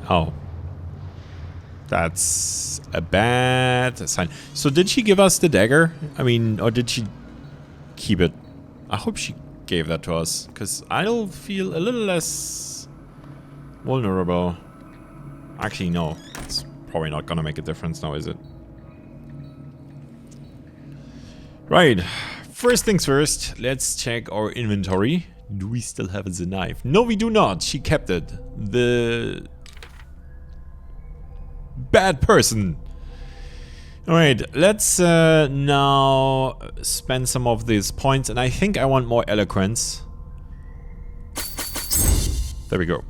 Oh. That's a bad sign. So did she give us the dagger? I mean, or did she keep it? I hope she gave that to us, because I'll feel a little less vulnerable. Actually, no. It's probably not gonna make a difference now, is it? Right. First things first, let's check our inventory. Do we still have the knife? No, we do not. She kept it. The bad person. Alright, let's now spend some of these points, and I think I want more eloquence. There we go.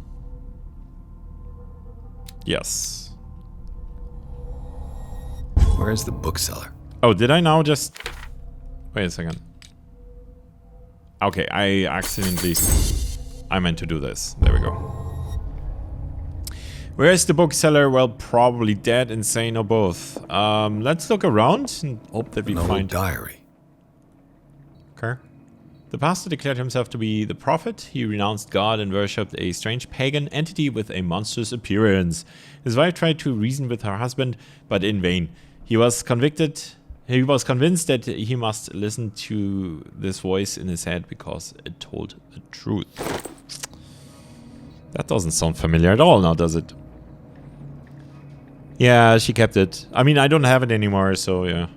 Yes. Where's the bookseller? Oh, did I now just... Wait a second. Okay, I accidentally... I meant to do this. There we go. Where is the bookseller? Well, probably dead, insane, or both. Let's look around and hope that we find... diary. Okay. The pastor declared himself to be the prophet. He renounced God and worshipped a strange pagan entity with a monstrous appearance. His wife tried to reason with her husband, but in vain. He was convinced that he must listen to this voice in his head because it told the truth. That doesn't sound familiar at all now, does it? Yeah, she kept it. I mean, I don't have it anymore, so yeah.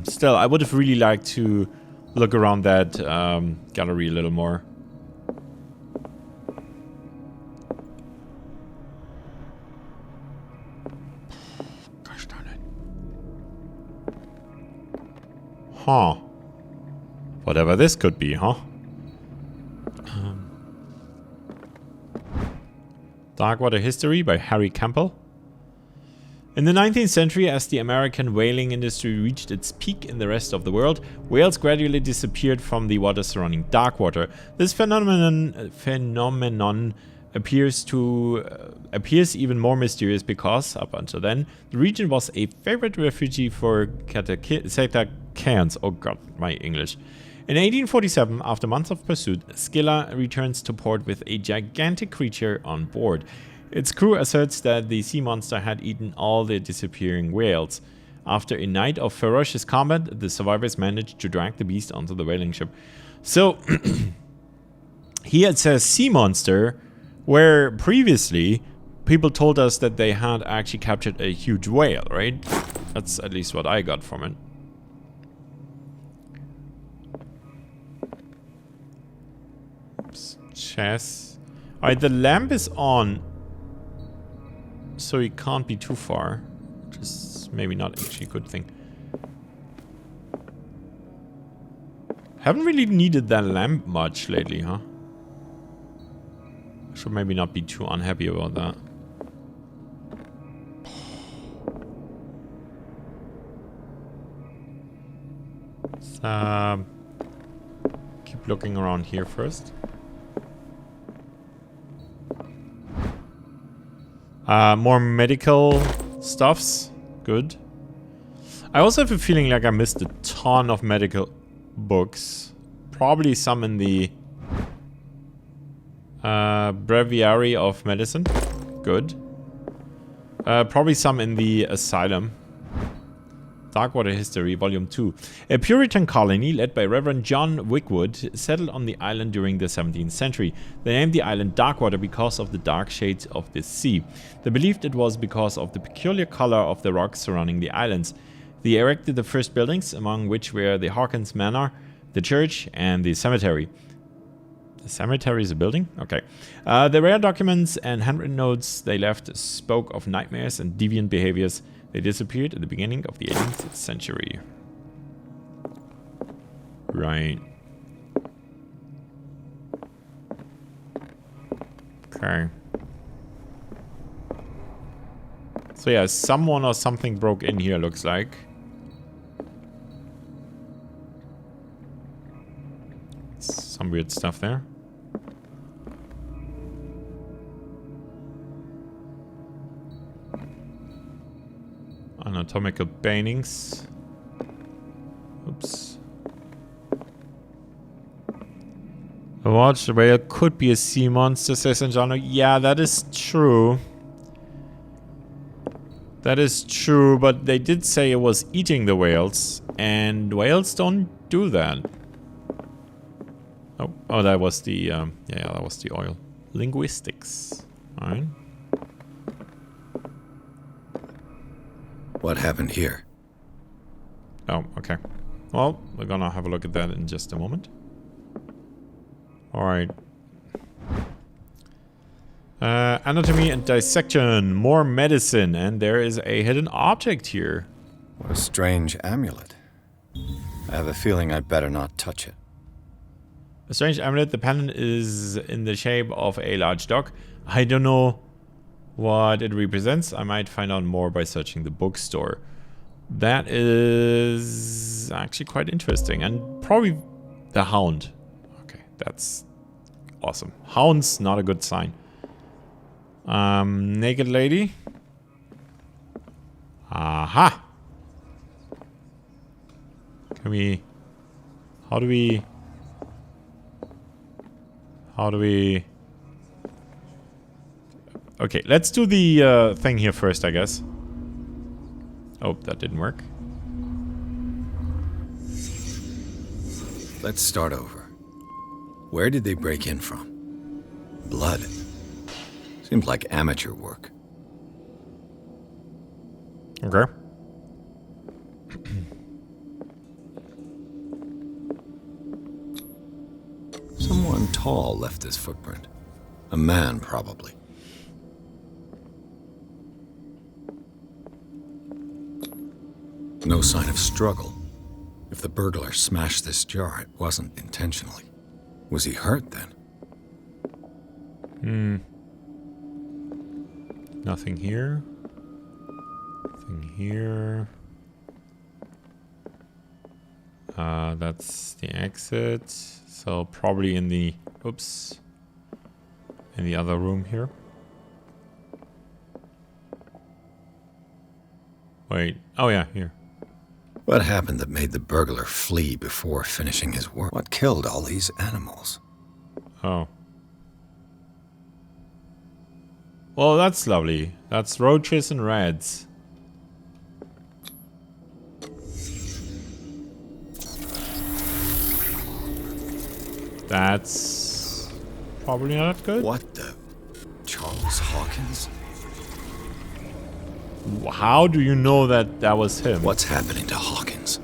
Still, I would have really liked to look around that gallery a little more. Gosh darn it. Huh. Whatever this could be, huh? Darkwater History by Harry Campbell. In the 19th century, as the American whaling industry reached its peak in the rest of the world, whales gradually disappeared from the water surrounding Darkwater. This phenomenon appears even more mysterious because, up until then, the region was a favorite refuge for cetaceans. Oh god, my English. In 1847, after months of pursuit, Scylla returns to port with a gigantic creature on board. Its crew asserts that the sea monster had eaten all the disappearing whales. After a night of ferocious combat, the survivors managed to drag the beast onto the whaling ship. So, here it says sea monster, where previously people told us that they had actually captured a huge whale, right? That's at least what I got from it. Chess. Alright, the lamp is on, so he can't be too far. Which is maybe not actually a good thing. Haven't really needed that lamp much lately, huh? Should maybe not be too unhappy about that. Let's, keep looking around here first. More medical stuffs. Good. I also have a feeling like I missed a ton of medical books. Probably some in the breviary of medicine. Good. Probably some in the asylum. Darkwater History, Volume 2. A Puritan colony led by Reverend John Wigwood settled on the island during the 17th century. They named the island Darkwater because of the dark shades of the sea. They believed it was because of the peculiar color of the rocks surrounding the islands. They erected the first buildings, among which were the Hawkins Manor, the church, and the cemetery. The cemetery is a building? Okay. The rare documents and handwritten notes they left spoke of nightmares and deviant behaviors. They disappeared at the beginning of the 18th century. Right. Okay. So yeah, someone or something broke in here, looks like. Some weird stuff there. Anatomical paintings. Oops. A watched whale could be a sea monster, says Anjano. Yeah, that is true. That is true, but they did say it was eating the whales, and whales don't do that. Oh, that was the, yeah, that was the oil. Linguistics. Alright. What happened here? Oh, okay. Well, we're gonna have a look at that in just a moment. Alright. Anatomy and dissection. More medicine. And there is a hidden object here. What a strange amulet. I have a feeling I'd better not touch it. A strange amulet. The pendant is in the shape of a large dog. I don't know what it represents. I might find out more by searching the bookstore. That is actually quite interesting. And probably the hound. Okay, that's awesome. Hound's not a good sign. Naked lady. Aha! Can we... How do we... Okay, let's do the thing here first, I guess. Oh, that didn't work. Let's start over. Where did they break in from? Blood. Seems like amateur work. Okay. Someone tall left this footprint. A man, probably. No sign of struggle. If the burglar smashed this jar, it wasn't intentionally. Was he hurt then? Nothing here. Nothing here. That's the exit. So probably in the... Oops. In the other room here. Wait. Oh yeah, here. What happened that made the burglar flee before finishing his work? What killed all these animals? Oh. Well, that's lovely. That's roaches and rats. That's probably not good. What the? Charles Hawkins? How do you know that that was him? What's happening to Hawkins?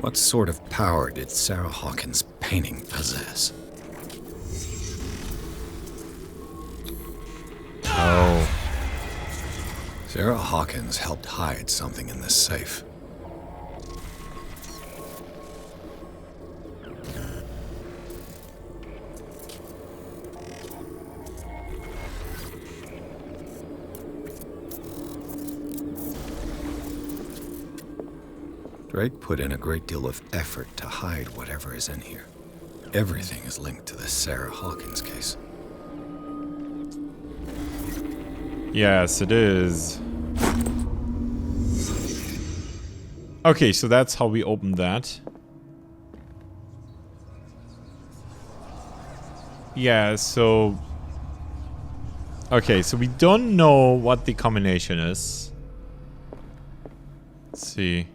What sort of power did Sarah Hawkins' painting possess? Oh. Sarah Hawkins helped hide something in this safe. Drake put in a great deal of effort to hide whatever is in here. Everything is linked to the Sarah Hawkins case. Yes, it is. Okay, so that's how we open that. Yeah, so... Okay, so we don't know what the combination is. Let's see.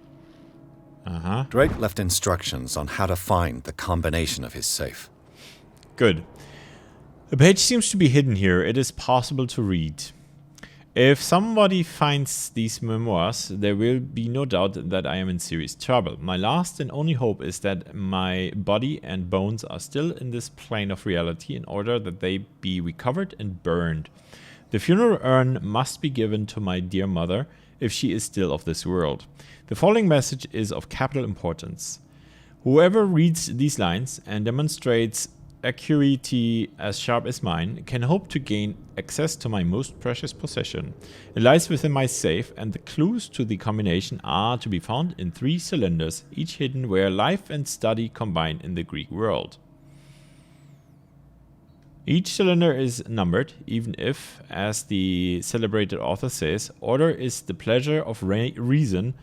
Drake left instructions on how to find the combination of his safe. Good. The page seems to be hidden here. It is possible to read. If somebody finds these memoirs, there will be no doubt that I am in serious trouble. My last and only hope is that my body and bones are still in this plane of reality in order that they be recovered and burned. The funeral urn must be given to my dear mother if she is still of this world. The following message is of capital importance. Whoever reads these lines and demonstrates acuity as sharp as mine can hope to gain access to my most precious possession. It lies within my safe, and the clues to the combination are to be found in 3 cylinders, each hidden where life and study combine in the Greek world. Each cylinder is numbered, even if, as the celebrated author says, order is the pleasure of reason,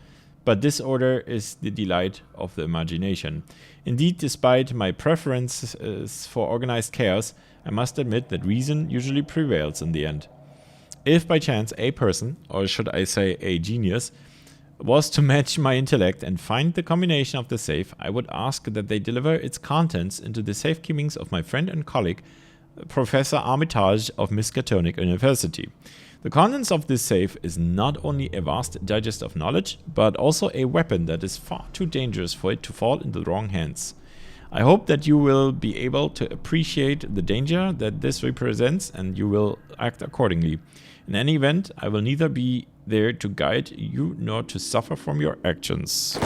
but disorder is the delight of the imagination. Indeed, despite my preferences for organized chaos, I must admit that reason usually prevails in the end. If by chance a person, or should I say a genius, was to match my intellect and find the combination of the safe, I would ask that they deliver its contents into the safekeepings of my friend and colleague, Professor Armitage of Miskatonic University. The contents of this safe is not only a vast digest of knowledge, but also a weapon that is far too dangerous for it to fall into the wrong hands. I hope that you will be able to appreciate the danger that this represents, and you will act accordingly. In any event, I will neither be there to guide you nor to suffer from your actions.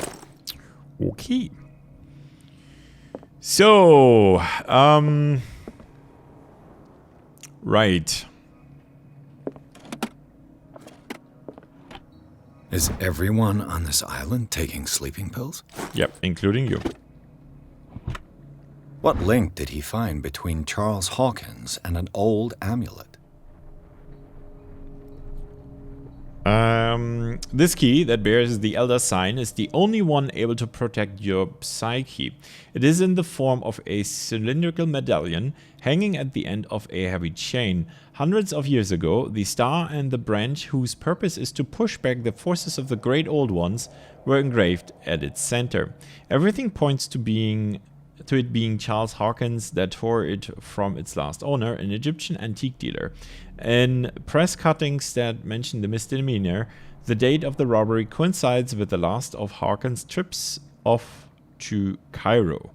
Okay. So, right. Is everyone on this island taking sleeping pills? Yep, including you. What link did he find between Charles Hawkins and an old amulet? This key that bears the Elder Sign is the only one able to protect your psyche. It is in the form of a cylindrical medallion hanging at the end of a heavy chain. Hundreds of years ago, the star and the branch whose purpose is to push back the forces of the Great Old Ones were engraved at its center. Everything points to it being Charles Hawkins that tore it from its last owner, an Egyptian antique dealer. In press cuttings that mention the misdemeanor, the date of the robbery coincides with the last of Hawkins' trips off to Cairo.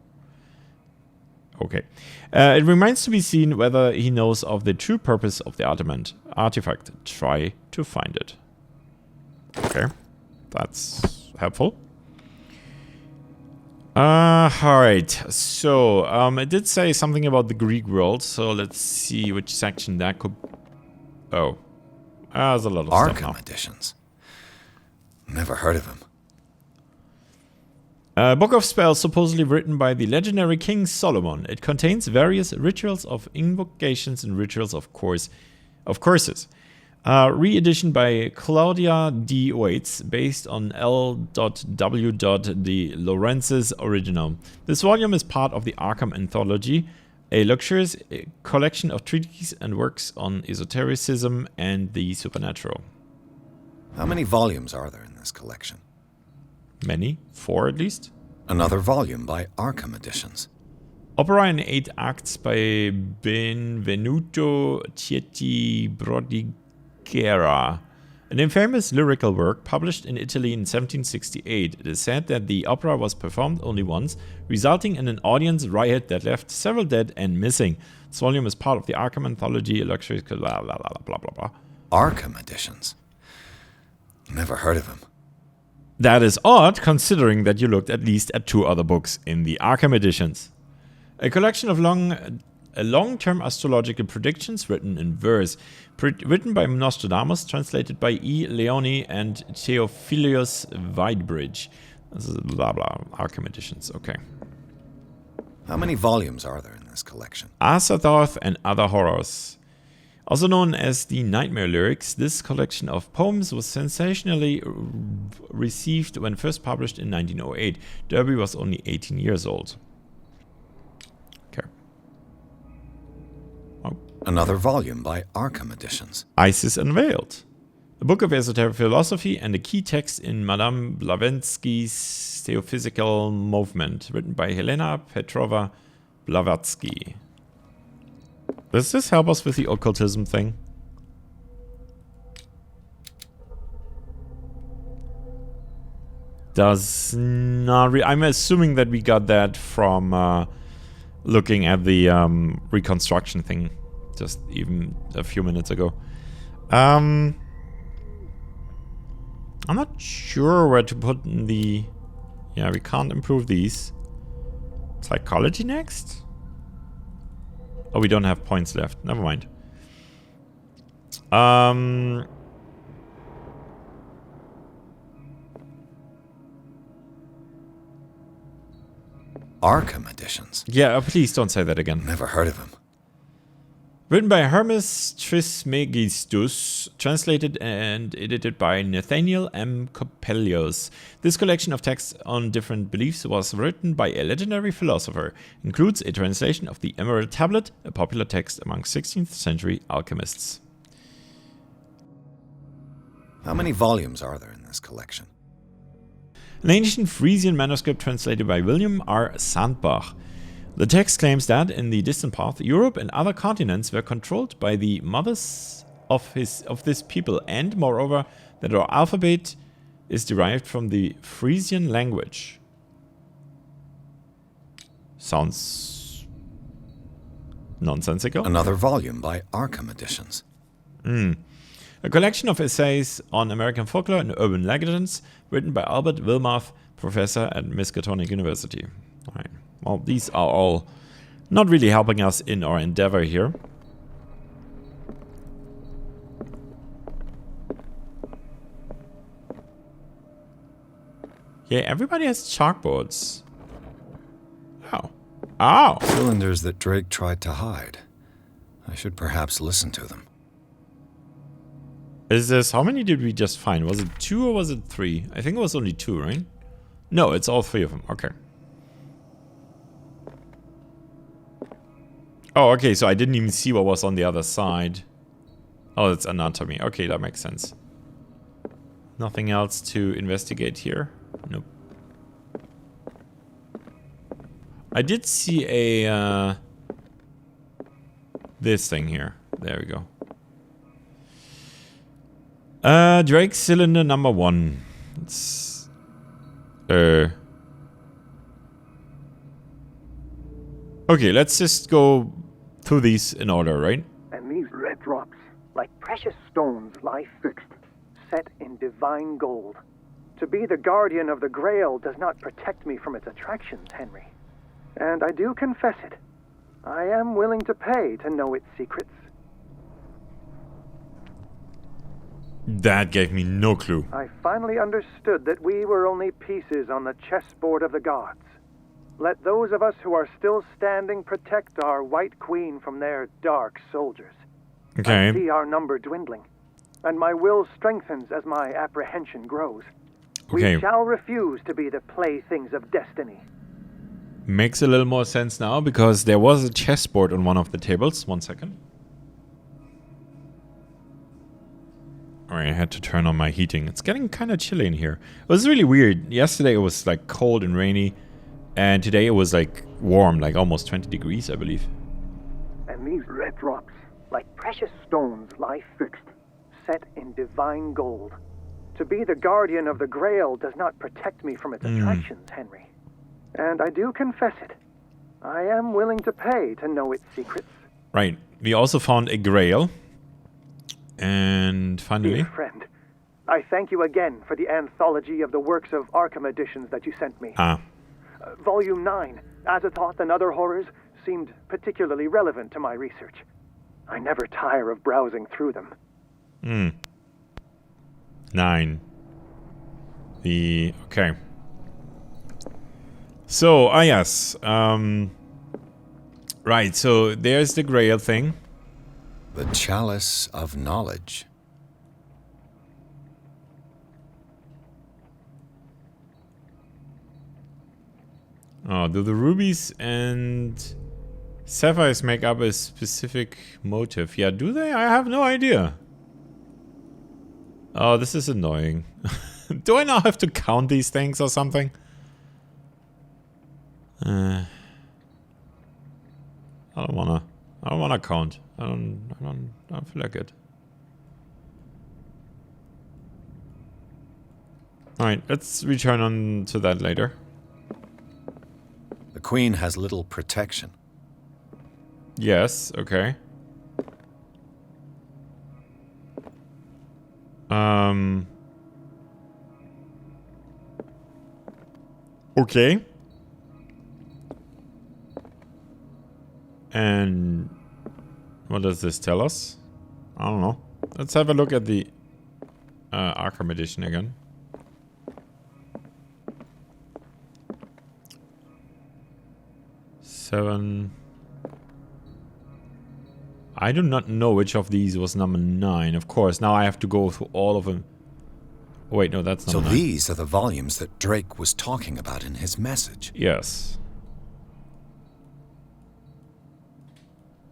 Okay. It remains to be seen whether he knows of the true purpose of the artifact. Try to find it. Okay. That's helpful. Alright, so, it did say something about the Greek world, so let's see which section that could... Oh. There's a lot of stuff now. Arkham editions. Never heard of him. A book of spells supposedly written by the legendary King Solomon. It contains various rituals of invocations and rituals of curses. Re-edition by Claudia D. Waits, based on L.W. de Lorenz's original. This volume is part of the Arkham Anthology, a luxurious collection of treatises and works on esotericism and the supernatural. How many volumes are there in this collection? Many? 4 at least? Another volume by Arkham Editions. Opera in 8 acts by Benvenuto Cietti Brodichera. An infamous lyrical work published in Italy in 1768. It is said that the opera was performed only once, resulting in an audience riot that left several dead and missing. This volume is part of the Arkham Anthology, a luxury... blah, blah, blah, blah, blah, blah. Arkham Editions. Never heard of him. That is odd, considering that you looked at least at 2 other books in the Arkham editions. A collection of long-term astrological predictions written in verse, written by Nostradamus, translated by E. Leone and Theophilus Weidbridge. This is blah blah, Arkham editions, okay. How many volumes are there in this collection? Azathoth and Other Horrors. Also known as the Nightmare Lyrics, this collection of poems was sensationally received when first published in 1908. Derby was only 18 years old. Okay. Oh. Another volume by Arkham Editions. Isis Unveiled. A book of esoteric philosophy and a key text in Madame Blavatsky's Theophysical Movement, written by Helena Petrova Blavatsky. Does this help us with the occultism thing? Does not I'm assuming that we got that from looking at the reconstruction thing just even a few minutes ago. I'm not sure where to put in the... Yeah, we can't improve these. Psychology next? Oh, we don't have points left. Never mind. Arkham Editions. Yeah, please don't say that again. Never heard of him. Written by Hermes Trismegistus, translated and edited by Nathaniel M. Coppelius. This collection of texts on different beliefs was written by a legendary philosopher. Includes a translation of the Emerald Tablet, a popular text among 16th century alchemists. How many volumes are there in this collection? An ancient Frisian manuscript translated by William R. Sandbach. The text claims that, in the distant past, Europe and other continents were controlled by the mothers of this people, and, moreover, that our alphabet is derived from the Frisian language. Sounds nonsensical. Another volume by Arkham Editions. A collection of essays on American folklore and urban legends, written by Albert Wilmarth, professor at Miskatonic University. All right. Well, these are all not really helping us in our endeavor here. Yeah, everybody has chalkboards. Oh. Oh! Cylinders that Drake tried to hide. I should perhaps listen to them. Is this... How many did we just find? Was it 2 or was it 3? I think it was only 2, right? No, it's all 3 of them. Okay. Oh, okay, so I didn't even see what was on the other side. Oh, it's anatomy. Okay, that makes sense. Nothing else to investigate here? Nope. I did see a... this thing here. There we go. Drake cylinder number 1. It's... Okay, let's just go through these in order, right? And these red drops, like precious stones, lie fixed, set in divine gold. To be the guardian of the Grail does not protect me from its attractions, Henry. And I do confess it. I am willing to pay to know its secrets. That gave me no clue. I finally understood that we were only pieces on the chessboard of the gods. Let those of us who are still standing protect our White Queen from their dark soldiers. Okay. I see our number dwindling, and my will strengthens as my apprehension grows. Okay. We shall refuse to be the playthings of destiny. Makes a little more sense now, because there was a chessboard on one of the tables. 1 second. Alright, I had to turn on my heating. It's getting kind of chilly in here. It was really weird. Yesterday it was like cold and rainy. And today it was like warm, like almost 20 degrees, I believe. And these red drops, like precious stones, lie fixed, set in divine gold. To be the guardian of the Grail does not protect me from its attractions, Henry. And I do confess it. I am willing to pay to know its secrets. Right. We also found a grail. And finally... Dear friend, I thank you again for the anthology of the works of Arkham editions that you sent me. Volume 9, Azathoth and Other Horrors, seemed particularly relevant to my research. I never tire of browsing through them. 9. Okay. So, yes. Right, so there's the Grail thing. The Chalice of Knowledge. Oh, do the rubies and sapphires make up a specific motive? Yeah, do they? I have no idea. Oh, this is annoying. Do I now have to count these things or something? I don't wanna count. I don't feel like it. Alright, let's return on to that later. The Queen has little protection. Yes, okay. Okay. And what does this tell us? I don't know. Let's have a look at the Arkham edition again. I do not know which of these was number 9. Of course, now I have to go through all of them. Oh, wait, no, that's number 9. So these are the volumes that Drake was talking about in his message. Yes.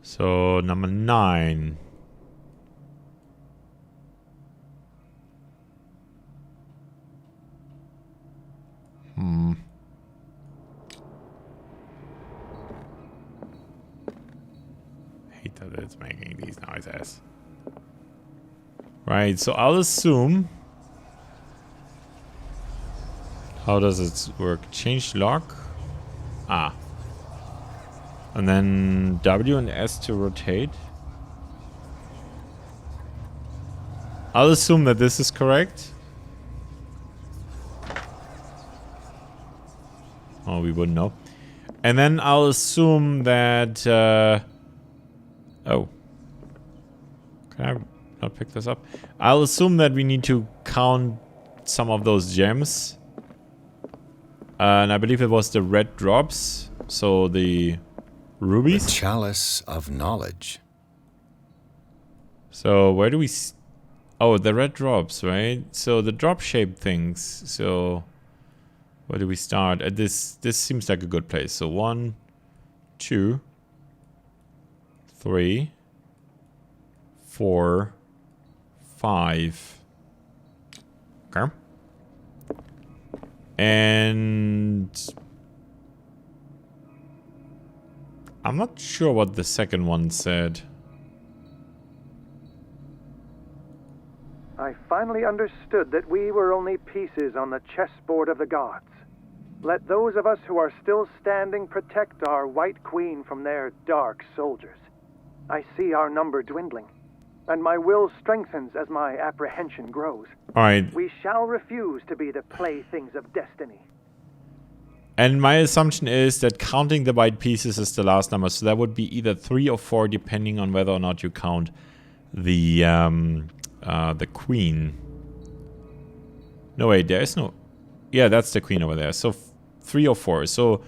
So, number 9. Hate that it's making these noises. Right, so I'll assume... How does it work? Change lock? Ah. And then W and S to rotate. I'll assume that this is correct. Oh, we wouldn't know. And then I'll assume that... oh. Can I not pick this up? I'll assume that we need to count some of those gems. And I believe it was the red drops. So the rubies. The chalice of knowledge. So where do we... Oh, the red drops, right? So the drop-shaped things. So... Where do we start? At this seems like a good place. So 1, 2, 3, 4, 5. Okay. And I'm not sure what the second one said. I finally understood that we were only pieces on the chessboard of the gods. Let those of us who are still standing protect our White Queen from their dark soldiers. I see our number dwindling, and my will strengthens as my apprehension grows. Alright. We shall refuse to be the playthings of destiny. And my assumption is that counting the white pieces is the last number, so that would be either 3 or 4, depending on whether or not you count the queen. No, wait, there is no... Yeah, that's the queen over there. So 3 or 4. So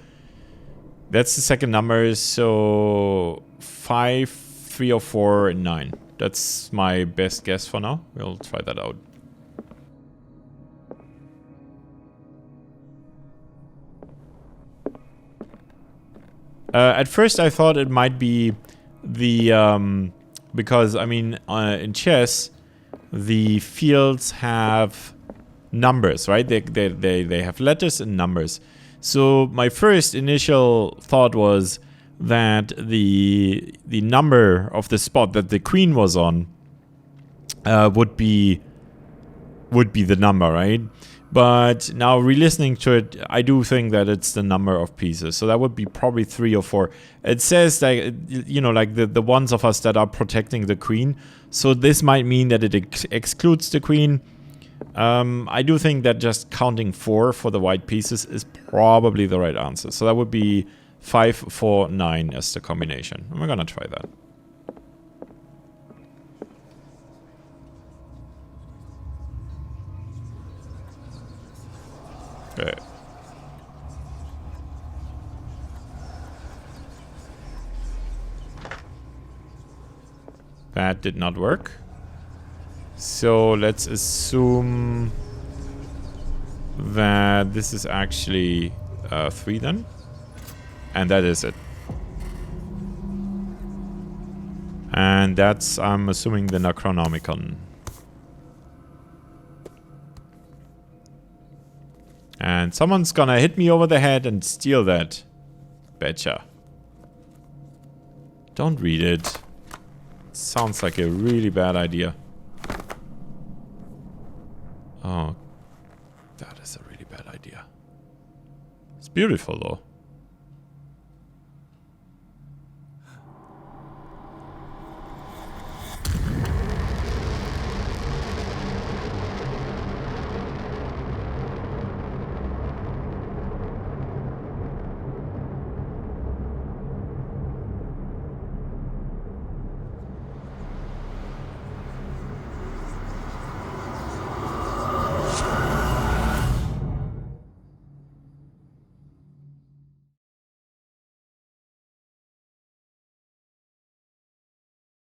that's the second number. So 5, 3 or 4, and 9. That's my best guess for now. We'll try that out. At first I thought it might be the... because, I mean, in chess, the fields have numbers, right? They have letters and numbers. So my first initial thought was that the number of the spot that the queen was on would be the number, right? But now re-listening to it, I do think that it's the number of pieces. So that would be probably 3 or 4. It says that, you know, like the ones of us that are protecting the queen. So this might mean that it excludes the queen. I do think that just counting 4 for the white pieces is probably the right answer. So that would be 5, 4, 9 as the combination. And we're gonna try that. Okay. That did not work. So let's assume that this is actually 3 then. And that is it. And that's, I'm assuming, the Necronomicon. And someone's gonna hit me over the head and steal that. Betcha. Don't read it. Sounds like a really bad idea. Oh. That is a really bad idea. It's beautiful though.